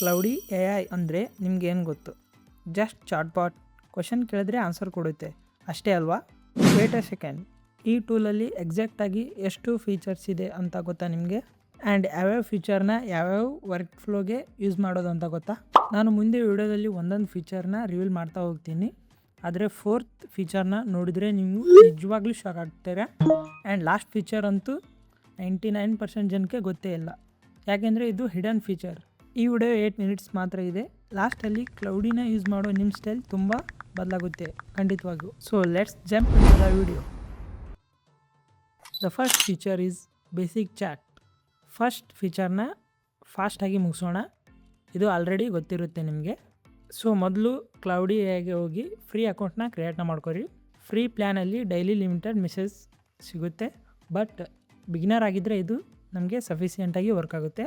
Cloudy AI ಅಂದರೆ ನಿಮ್ಗೇನು ಗೊತ್ತು? ಜಸ್ಟ್ ಚಾಟ್‌ಬಾಟ್ ಕ್ವೆಶ್ಚನ್ ಕೇಳಿದ್ರೆ ಆನ್ಸರ್ ಕೊಡುತ್ತೆ ಅಷ್ಟೇ ಅಲ್ವಾ? ವೇಟ್ ಎ ಸೆಕೆಂಡ್, ಈ ಟೂಲಲ್ಲಿ ಎಕ್ಸಾಕ್ಟಾಗಿ ಎಷ್ಟು ಫೀಚರ್ಸ್ ಇದೆ ಅಂತ ಗೊತ್ತಾ ನಿಮಗೆ? ಆ್ಯಂಡ್ ಯಾವ್ಯಾವ ಫೀಚರ್ನ ಯಾವ್ಯಾವ ವರ್ಕ್ ಫ್ಲೋಗೆ ಯೂಸ್ ಮಾಡೋದು ಅಂತ ಗೊತ್ತಾ? ನಾನು ಮುಂದೆ ವಿಡಿಯೋದಲ್ಲಿ ಒಂದೊಂದು ಫೀಚರ್ನ ರಿವೀಲ್ ಮಾಡ್ತಾ ಹೋಗ್ತೀನಿ. ಆದರೆ ಫೋರ್ತ್ ಫೀಚರ್ನ ನೋಡಿದರೆ ನೀವು ನಿಜವಾಗ್ಲೂ ಶಾಕ್ ಆಗ್ತೀರಾ. ಆ್ಯಂಡ್ ಲಾಸ್ಟ್ ಫೀಚರ್ ಅಂತೂ 99% ಜನಕ್ಕೆ ಗೊತ್ತೇ ಇಲ್ಲ, ಯಾಕೆಂದರೆ ಇದು ಹಿಡನ್ ಫೀಚರ್. ಈ ವಿಡಿಯೋ 8 ಮಿನಿಟ್ಸ್ ಮಾತ್ರ ಇದೆ. ಲಾಸ್ಟಲ್ಲಿ ಕ್ಲೌಡಿನ ಯೂಸ್ ಮಾಡೋ ನಿಮ್ಮ ಸ್ಟೈಲ್ ತುಂಬ ಬದಲಾಗುತ್ತೆ ಖಂಡಿತವಾಗೂ. So let's jump into the video. The first feature is basic chat. First ಫೀಚರ್ನ ಫಾಸ್ಟಾಗಿ ಮುಗಿಸೋಣ. ಇದು ಆಲ್ರೆಡಿ ಗೊತ್ತಿರುತ್ತೆ ನಿಮಗೆ. ಸೊ ಮೊದಲು ಕ್ಲೌಡಿ AIಗೆ ಹೋಗಿ ಫ್ರೀ ಅಕೌಂಟ್ನ ಕ್ರಿಯೇಟ್ನ ಮಾಡ್ಕೊರಿ. ಫ್ರೀ ಪ್ಲ್ಯಾನಲ್ಲಿ ಡೈಲಿ ಲಿಮಿಟೆಡ್ ಮೆಸೇಜ್ ಸಿಗುತ್ತೆ. ಬಟ್ ಬಿಗಿನರ್ ಆಗಿದ್ದರೆ ಇದು ನಮಗೆ ಸಫಿಷಿಯೆಂಟಾಗಿ ವರ್ಕ್ ಆಗುತ್ತೆ,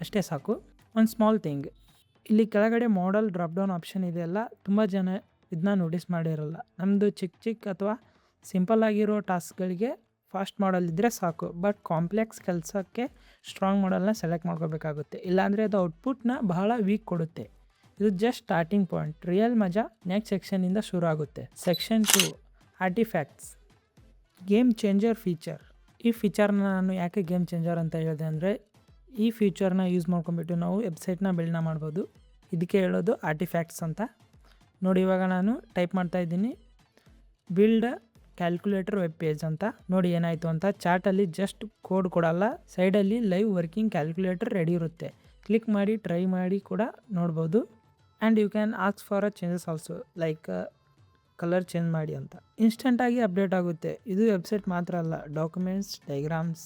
ಅಷ್ಟೇ ಸಾಕು. ಒಂದು ಸ್ಮಾಲ್ ಥಿಂಗ್, ಇಲ್ಲಿ ಕೆಳಗಡೆ ಮಾಡಲ್ ಡ್ರಾಪ್ ಡೌನ್ ಆಪ್ಷನ್ ಇದೆಯಲ್ಲ, ತುಂಬ ಜನ ಇದನ್ನ ನೋಟಿಸ್ ಮಾಡಿರಲ್ಲ. ನಮ್ಮದು ಚಿಕ್ಕ ಅಥವಾ ಸಿಂಪಲ್ ಆಗಿರೋ ಟಾಸ್ಕ್ಗಳಿಗೆ ಫಾಸ್ಟ್ ಮಾಡಲ್ ಇದ್ದರೆ ಸಾಕು. ಬಟ್ ಕಾಂಪ್ಲೆಕ್ಸ್ ಕೆಲಸಕ್ಕೆ ಸ್ಟ್ರಾಂಗ್ ಮಾಡಲ್ನ ಸೆಲೆಕ್ಟ್ ಮಾಡ್ಕೋಬೇಕಾಗುತ್ತೆ, ಇಲ್ಲಾಂದರೆ ಅದು ಔಟ್ಪುಟ್ನ ಬಹಳ ವೀಕ್ ಕೊಡುತ್ತೆ. ಇದು ಜಸ್ಟ್ ಸ್ಟಾರ್ಟಿಂಗ್ ಪಾಯಿಂಟ್. ರಿಯಲ್ ಮಜಾ ನೆಕ್ಸ್ಟ್ ಸೆಕ್ಷನಿಂದ ಶುರು ಆಗುತ್ತೆ. Section 2 artefacts, game changer feature. ಈ ಫೀಚರ್ನ ನಾನು ಯಾಕೆ ಗೇಮ್ ಚೇಂಜರ್ ಅಂತ ಹೇಳಿದೆ ಅಂದರೆ, ಈ ಫೀಚರ್ನ ಯೂಸ್ ಮಾಡ್ಕೊಂಬಿಟ್ಟು ನಾವು ವೆಬ್ಸೈಟ್ನ ಬಿಲ್ಡ್ನ ಮಾಡ್ಬೋದು. ಇದಕ್ಕೆ ಹೇಳೋದು ಆರ್ಟಿಫ್ಯಾಕ್ಟ್ಸ್ ಅಂತ. ನೋಡಿ, ಇವಾಗ ನಾನು ಟೈಪ್ ಮಾಡ್ತಾ ಇದ್ದೀನಿ ಬಿಲ್ಡ್ ಕ್ಯಾಲ್ಕುಲೇಟರ್ ವೆಬ್ ಪೇಜ್ ಅಂತ. ನೋಡಿ ಏನಾಯಿತು ಅಂತ. ಚಾಟಲ್ಲಿ ಜಸ್ಟ್ ಕೋಡ್ ಕೊಡಲ್ಲ, ಸೈಡಲ್ಲಿ ಲೈವ್ ವರ್ಕಿಂಗ್ ಕ್ಯಾಲ್ಕುಲೇಟರ್ ರೆಡಿ ಇರುತ್ತೆ. ಕ್ಲಿಕ್ ಮಾಡಿ ಟ್ರೈ ಮಾಡಿ ಕೂಡ ನೋಡ್ಬೋದು. And you can ask for a changes also, like colour change ಮಾಡಿ ಅಂತ. ಇನ್ಸ್ಟೆಂಟಾಗಿ ಅಪ್ಡೇಟ್ ಆಗುತ್ತೆ. ಇದು ವೆಬ್ಸೈಟ್ ಮಾತ್ರ ಅಲ್ಲ, documents, diagrams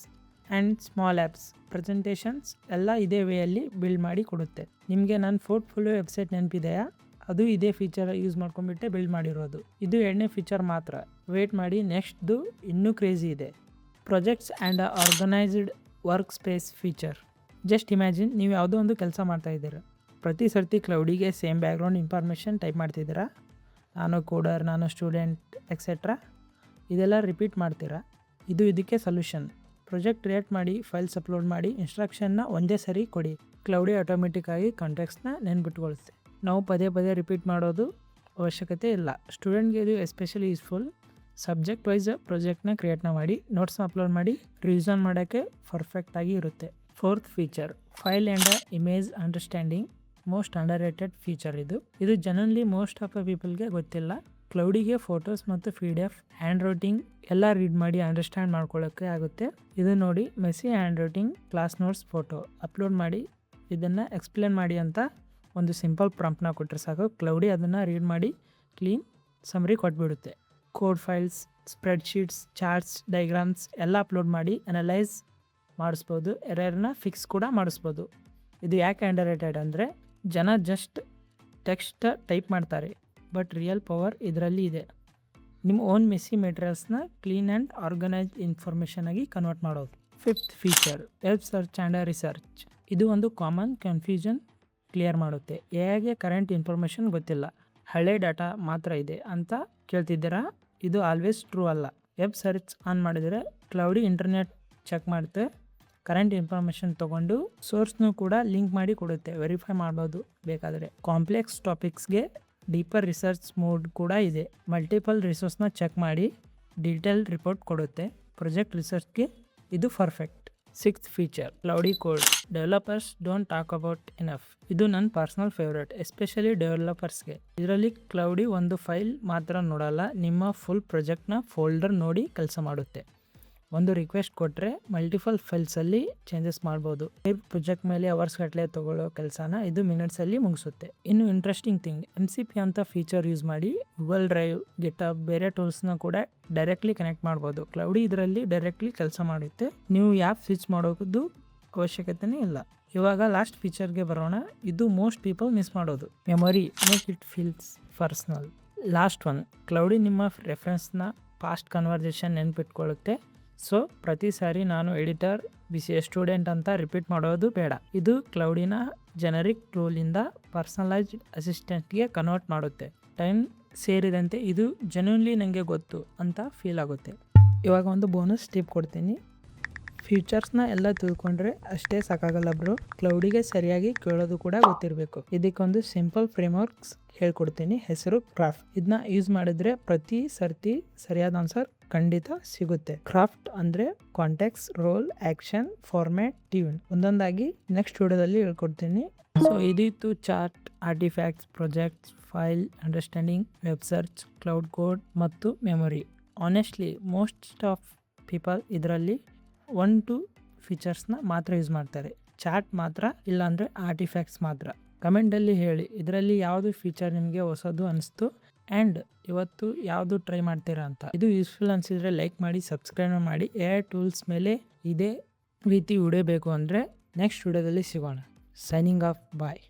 and small apps, presentations ಎಲ್ಲ ಇದೇ ವೇಯಲ್ಲಿ ಬಿಲ್ಡ್ ಮಾಡಿ ಕೊಡುತ್ತೆ. ನಿಮಗೆ ನನ್ನ ಪೋರ್ಟ್ಫೋಲಿಯೋ ವೆಬ್ಸೈಟ್ ನೆನಪಿದೆಯಾ? ಅದು ಇದೇ ಫೀಚರ್ ಯೂಸ್ ಮಾಡ್ಕೊಂಡ್ಬಿಟ್ಟೆ ಬಿಲ್ಡ್ ಮಾಡಿರೋದು. ಇದು 2ನೇ ಫೀಚರ್ ಮಾತ್ರ. ವೇಟ್ ಮಾಡಿ, ನೆಕ್ಸ್ಟ್ದು ಇನ್ನೂ ಕ್ರೇಜಿ ಇದೆ. Projects and organised work space feature. Just imagine, ನೀವು ಯಾವುದೋ ಒಂದು ಕೆಲಸ ಮಾಡ್ತಾಯಿದ್ದೀರಾ. ಪ್ರತಿ ಸರ್ತಿ ಕ್ಲೌಡಿಗೆ ಸೇಮ್ ಬ್ಯಾಕ್ಗ್ರೌಂಡ್ ಇನ್ಫಾರ್ಮೇಷನ್ ಟೈಪ್ ಮಾಡ್ತಿದ್ದೀರಾ. ನಾನು ಕೋಡರ್, ನಾನು ಸ್ಟೂಡೆಂಟ್ ಎಕ್ಸೆಟ್ರಾ, ಇದೆಲ್ಲ ರಿಪೀಟ್ ಮಾಡ್ತೀರಾ. ಇದು ಇದಕ್ಕೆ ಸೊಲ್ಯೂಷನ್. ಪ್ರಾಜೆಕ್ಟ್ ಕ್ರಿಯೇಟ್ ಮಾಡಿ, ಫೈಲ್ಸ್ ಅಪ್ಲೋಡ್ ಮಾಡಿ, ಇನ್ಸ್ಟ್ರಕ್ಷನ್ನ ಒಂದೇ ಸರಿ ಕೊಡಿ. ಕ್ಲೌಡಿ ಆಟೋಮೆಟಿಕ್ಕಾಗಿ ಕಾಂಟ್ಯಾಕ್ಟ್ಸ್ನ ನೆನ್ಪಿಟ್ಕೊಳುತ್ತೆ. ನಾವು ಪದೇ ಪದೇ ರಿಪೀಟ್ ಮಾಡೋದು ಅವಶ್ಯಕತೆ ಇಲ್ಲ. ಸ್ಟೂಡೆಂಟ್ಗೆ ಇದು ಎಸ್ಪೆಷಲಿ ಯೂಸ್ಫುಲ್. ಸಬ್ಜೆಕ್ಟ್ ವೈಸ್ ಪ್ರಾಜೆಕ್ಟ್ನ ಕ್ರಿಯೇಟ್ನ ಮಾಡಿ, ನೋಟ್ಸ್ನ ಅಪ್ಲೋಡ್ ಮಾಡಿ, ರಿವಿಷನ್ ಮಾಡೋಕ್ಕೆ ಪರ್ಫೆಕ್ಟಾಗಿ ಇರುತ್ತೆ. Fourth feature, file and image understanding. Most underrated feature ಇದು ಜನರಲಿ ಮೋಸ್ಟ್ ಆಫ್ ದ ಪೀಪಲ್ಗೆ ಗೊತ್ತಿಲ್ಲ. ಕ್ಲೌಡಿಗೆ ಫೋಟೋಸ್ ಮತ್ತು PDF, ಹ್ಯಾಂಡ್ ರೈಟಿಂಗ್ ಎಲ್ಲ ರೀಡ್ ಮಾಡಿ ಅಂಡರ್ಸ್ಟ್ಯಾಂಡ್ ಮಾಡ್ಕೊಳ್ಳೋಕ್ಕೆ ಆಗುತ್ತೆ. ಇದು ನೋಡಿ, messy handwriting, class notes, photo upload ಮಾಡಿ ಇದನ್ನು ಎಕ್ಸ್ಪ್ಲೇನ್ ಮಾಡಿ ಅಂತ ಒಂದು ಸಿಂಪಲ್ ಪ್ರಾಂಪ್ಟ್ನ ಕೊಟ್ಟರೆ ಸಾಕು. ಕ್ಲೌಡಿ ಅದನ್ನು ರೀಡ್ ಮಾಡಿ ಕ್ಲೀನ್ ಸಮರಿ ಕೊಟ್ಬಿಡುತ್ತೆ. Code files, spreadsheets, charts, diagrams ಎಲ್ಲ ಅಪ್ಲೋಡ್ ಮಾಡಿ ಅನಲೈಸ್ ಮಾಡಿಸ್ಬೋದು. ಎರರ್ನ ಫಿಕ್ಸ್ ಕೂಡ ಮಾಡಿಸ್ಬೋದು. ಇದು ಯಾಕೆ ಅಂಡರ್ ರೇಟೆಡ್ ಅಂದರೆ, ಜನ ಜಸ್ಟ್ ಟೆಕ್ಸ್ಟ್ ಟೈಪ್ ಮಾಡ್ತಾರೆ, ಬಟ್ ರಿಯಲ್ ಪವರ್ ಇದರಲ್ಲಿ ಇದೆ. ನಿಮ್ಮ ಓನ್ ಮೆಸ್ಸಿ ಮೆಟೀರಿಯಲ್ಸ್ನ ಕ್ಲೀನ್ ಆ್ಯಂಡ್ ಆರ್ಗನೈಸ್ಡ್ ಇನ್ಫಾರ್ಮೇಷನ್ ಆಗಿ ಕನ್ವರ್ಟ್ ಮಾಡೋದು. Fifth feature, web search and research. ಇದು ಒಂದು ಕಾಮನ್ ಕನ್ಫ್ಯೂಷನ್ ಕ್ಲಿಯರ್ ಮಾಡುತ್ತೆ. AIಗೆ ಕರೆಂಟ್ ಇನ್ಫಾರ್ಮೇಷನ್ ಗೊತ್ತಿಲ್ಲ, ಹಳೆ ಡಾಟಾ ಮಾತ್ರ ಇದೆ ಅಂತ ಕೇಳ್ತಿದ್ದೀರಾ. ಇದು ಆಲ್ವೇಸ್ ಟ್ರೂ ಅಲ್ಲ. ವೆಬ್ ಸರ್ಚ್ ಆನ್ ಮಾಡಿದರೆ ಕ್ಲೌಡಿ ಇಂಟರ್ನೆಟ್ ಚೆಕ್ ಮಾಡುತ್ತೆ, ಕರೆಂಟ್ ಇನ್ಫಾರ್ಮೇಷನ್ ತೊಗೊಂಡು ಸೋರ್ಸ್ನೂ ಕೂಡ ಲಿಂಕ್ ಮಾಡಿ ಕೊಡುತ್ತೆ. ವೆರಿಫೈ ಮಾಡ್ಬೋದು ಬೇಕಾದರೆ. ಕಾಂಪ್ಲೆಕ್ಸ್ ಟಾಪಿಕ್ಸ್ಗೆ ಡೀಪರ್ ರಿಸರ್ಚ್ ಮೋಡ್ ಕೂಡ ಇದೆ. ಮಲ್ಟಿಪಲ್ ರಿಸೋರ್ಸ್ನ ಚೆಕ್ ಮಾಡಿ ಡೀಟೇಲ್ ರಿಪೋರ್ಟ್ ಕೊಡುತ್ತೆ. ಪ್ರಾಜೆಕ್ಟ್ ರಿಸರ್ಚ್ಗೆ ಇದು perfect. Sixth feature, cloudy code. Developers don't talk about enough. ಇದು ನನ್ನ ಪರ್ಸನಲ್ ಫೇವ್ರೇಟ್, ಎಸ್ಪೆಷಲಿ ಡೆವಲಪರ್ಸ್ಗೆ. ಇದರಲ್ಲಿ ಕ್ಲೌಡಿ ಒಂದು ಫೈಲ್ ಮಾತ್ರ ನೋಡಲ್ಲ, ನಿಮ್ಮ ಫುಲ್ ಪ್ರಾಜೆಕ್ಟ್ನ ಫೋಲ್ಡರ್ ನೋಡಿ ಕೆಲಸ ಮಾಡುತ್ತೆ. ಒಂದು ರಿಕ್ವೆಸ್ಟ್ ಕೊಟ್ಟರೆ ಮಲ್ಟಿಪಲ್ ಫೈಲ್ಸಲ್ಲಿ ಚೇಂಜಸ್ ಮಾಡ್ಬೋದು. ಪ್ರಾಜೆಕ್ಟ್ ಮೇಲೆ ಅವರ್ಸ್ ಗಟ್ಟಲೆ ತೊಗೊಳ್ಳೋ ಕೆಲಸನ ಇದು ಮಿನಿಟ್ಸಲ್ಲಿ ಮುಗಿಸುತ್ತೆ. ಇನ್ನು ಇಂಟ್ರೆಸ್ಟಿಂಗ್ ಥಿಂಗ್, MCP ಅಂತ ಫೀಚರ್ ಯೂಸ್ ಮಾಡಿ ಗೂಗಲ್ ಡ್ರೈವ್, ಗಿಟ್ಹಬ್, ಬೇರೆ ಟೂಲ್ಸ್ನ ಕೂಡ ಡೈರೆಕ್ಟ್ಲಿ ಕನೆಕ್ಟ್ ಮಾಡ್ಬೋದು. ಕ್ಲೌಡಿ ಇದರಲ್ಲಿ ಡೈರೆಕ್ಟ್ಲಿ ಕೆಲಸ ಮಾಡುತ್ತೆ. ನೀವು ಆ್ಯಪ್ ಸ್ವಿಚ್ ಮಾಡೋದು ಅವಶ್ಯಕತೆನೇ ಇಲ್ಲ. ಇವಾಗ ಲಾಸ್ಟ್ ಫೀಚರ್ಗೆ ಬರೋಣ. ಇದು ಮೋಸ್ಟ್ ಪೀಪಲ್ ಮಿಸ್ ಮಾಡೋದು, memory. Make it feels personal. Last one, cloudy ನಿಮ್ಮ ರೆಫರೆನ್ಸ್ನ ಪಾಸ್ಟ್ ಕನ್ವರ್ಸೇಷನ್ ನೆನ್ಪಿಟ್ಕೊಳ್ಳುತ್ತೆ. ಸೊ ಪ್ರತಿ ಸಾರಿ ನಾನು ಎಡಿಟರ್, BCA ಸ್ಟೂಡೆಂಟ್ ಅಂತ ರಿಪೀಟ್ ಮಾಡೋದು ಬೇಡ. ಇದು ಕ್ಲೌಡಿನ ಜೆನರಿಕ್ ಟೂಲಿಂದ ಪರ್ಸನಲೈಸ್ಡ್ ಅಸಿಸ್ಟೆಂಟ್ಗೆ ಕನ್ವರ್ಟ್ ಮಾಡುತ್ತೆ. ಟೈಮ್ ಸೇರಿದಂತೆ ಇದು ಜೆನ್ಯೂನ್ಲಿ ನನಗೆ ಗೊತ್ತು ಅಂತ ಫೀಲ್ ಆಗುತ್ತೆ. ಇವಾಗ ಒಂದು ಬೋನಸ್ ಟಿಪ್ ಕೊಡ್ತೀನಿ. ಫೀಚರ್ಸ್ನ ಎಲ್ಲ ತಿಳ್ಕೊಂಡ್ರೆ ಅಷ್ಟೇ ಸಾಕಾಗಲ್ಲ ಬ್ರೋ, ಕ್ಲೌಡಿಗೆ ಸರಿಯಾಗಿ ಕೇಳೋದು ಕೂಡ ಗೊತ್ತಿರಬೇಕು. ಇದಕ್ಕೊಂದು ಸಿಂಪಲ್ ಫ್ರೇಮ್ವರ್ಕ್ಸ್ ಹೇಳ್ಕೊಡ್ತೀನಿ, ಹೆಸರು ಕ್ರಾಫ್ಟ್. ಇದನ್ನ ಯೂಸ್ ಮಾಡಿದ್ರೆ ಪ್ರತಿ ಸರ್ತಿ ಸರಿಯಾದ ಆನ್ಸರ್ ಖಂಡಿತ ಸಿಗುತ್ತೆ. ಕ್ರಾಫ್ಟ್ ಅಂದ್ರೆ context, role, action, format, tune. ಒಂದೊಂದಾಗಿ ನೆಕ್ಸ್ಟ್ ವಿಡಿಯೋದಲ್ಲಿ ಹೇಳ್ಕೊಡ್ತೀನಿ. ಸೊ ಇದಿತ್ತು chart, artifacts, projects, file understanding, web search, Claude code ಮತ್ತು memory. Honestly most of people ಇದರಲ್ಲಿ 1-2 ಫೀಚರ್ಸ್ನ ಮಾತ್ರ ಯೂಸ್ ಮಾಡ್ತಾರೆ. ಚಾರ್ಟ್ ಮಾತ್ರ, ಇಲ್ಲಾಂದರೆ ಆರ್ಟಿಫ್ಯಾಕ್ಟ್ಸ್ ಮಾತ್ರ. ಕಮೆಂಟಲ್ಲಿ ಹೇಳಿ ಇದರಲ್ಲಿ ಯಾವುದು ಫೀಚರ್ ನಿಮಗೆ ಹೊಸದು ಅನಿಸ್ತು ಆ್ಯಂಡ್ ಇವತ್ತು ಯಾವುದು ಟ್ರೈ ಮಾಡ್ತೀರಾ ಅಂತ. ಇದು ಯೂಸ್ಫುಲ್ ಅನಿಸಿದರೆ ಲೈಕ್ ಮಾಡಿ, ಸಬ್ಸ್ಕ್ರೈಬ್ ಮಾಡಿ. AI ಟೂಲ್ಸ್ ಮೇಲೆ ಇದೇ ರೀತಿ ವಿಡಿಯೋ ಬೇಕು ಅಂದರೆ ನೆಕ್ಸ್ಟ್ ವಿಡಿಯೋದಲ್ಲಿ ಸಿಗೋಣ. ಸೈನಿಂಗ್ ಆಫ್, ಬಾಯ್.